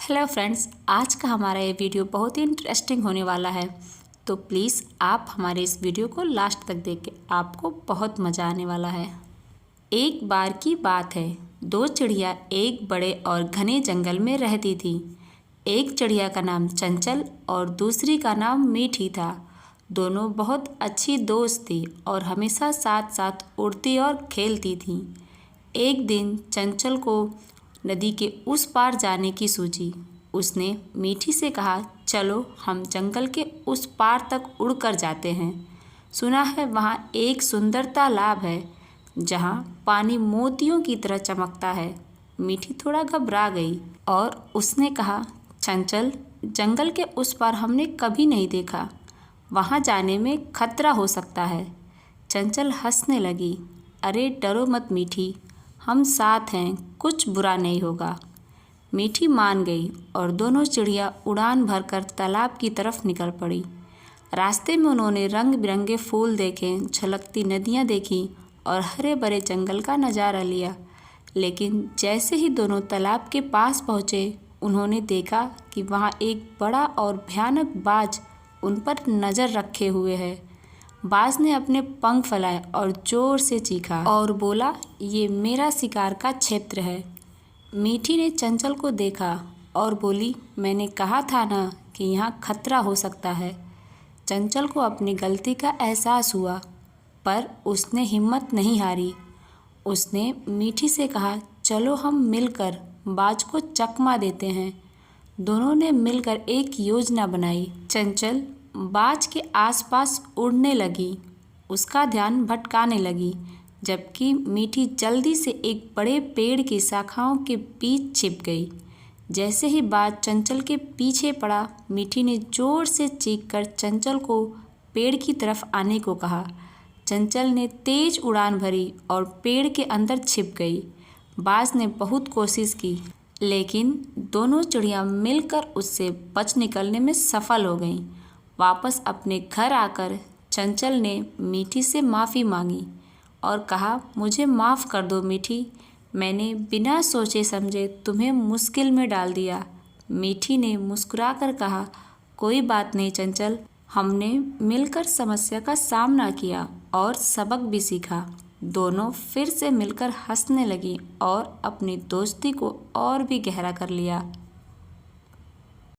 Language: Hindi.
हेलो फ्रेंड्स, आज का हमारा ये वीडियो बहुत ही इंटरेस्टिंग होने वाला है। तो प्लीज़ आप हमारे इस वीडियो को लास्ट तक देखें, आपको बहुत मज़ा आने वाला है। एक बार की बात है, दो चिड़िया एक बड़े और घने जंगल में रहती थी। एक चिड़िया का नाम चंचल और दूसरी का नाम मीठी था। दोनों बहुत अच्छी दोस्त थी और हमेशा साथ साथ उड़ती और खेलती थीं। एक दिन चंचल को नदी के उस पार जाने की सूझी। उसने मीठी से कहा, चलो हम जंगल के उस पार तक उड़कर जाते हैं। सुना है वहाँ एक सुंदर तालाब है जहाँ पानी मोतियों की तरह चमकता है। मीठी थोड़ा घबरा गई और उसने कहा, चंचल, जंगल के उस पार हमने कभी नहीं देखा, वहाँ जाने में खतरा हो सकता है। चंचल हंसने लगी, अरे डरो मत मीठी, हम साथ हैं, कुछ बुरा नहीं होगा। मीठी मान गई और दोनों चिड़िया उड़ान भरकर तालाब की तरफ निकल पड़ी। रास्ते में उन्होंने रंग बिरंगे फूल देखे, झलकती नदियाँ देखी और हरे भरे जंगल का नज़ारा लिया। लेकिन जैसे ही दोनों तालाब के पास पहुँचे, उन्होंने देखा कि वहाँ एक बड़ा और भयानक बाज उन पर नज़र रखे हुए है। बाज ने अपने पंख फैलाए और जोर से चीखा और बोला, ये मेरा शिकार का क्षेत्र है। मीठी ने चंचल को देखा और बोली, मैंने कहा था ना कि यहाँ खतरा हो सकता है। चंचल को अपनी गलती का एहसास हुआ, पर उसने हिम्मत नहीं हारी। उसने मीठी से कहा, चलो हम मिलकर बाज को चकमा देते हैं। दोनों ने मिलकर एक योजना बनाई। चंचल बाज के आसपास उड़ने लगी, उसका ध्यान भटकाने लगी, जबकि मीठी जल्दी से एक बड़े पेड़ की शाखाओं के बीच छिप गई। जैसे ही बाज चंचल के पीछे पड़ा, मीठी ने जोर से चीखकर चंचल को पेड़ की तरफ आने को कहा। चंचल ने तेज उड़ान भरी और पेड़ के अंदर छिप गई। बाज ने बहुत कोशिश की, लेकिन दोनों चिड़िया मिलकर उससे बच निकलने में सफल हो गईं। वापस अपने घर आकर चंचल ने मीठी से माफ़ी मांगी और कहा, मुझे माफ़ कर दो मीठी, मैंने बिना सोचे समझे तुम्हें मुश्किल में डाल दिया। मीठी ने मुस्कुराकर कहा, कोई बात नहीं चंचल, हमने मिलकर समस्या का सामना किया और सबक भी सीखा। दोनों फिर से मिलकर हंसने लगी और अपनी दोस्ती को और भी गहरा कर लिया।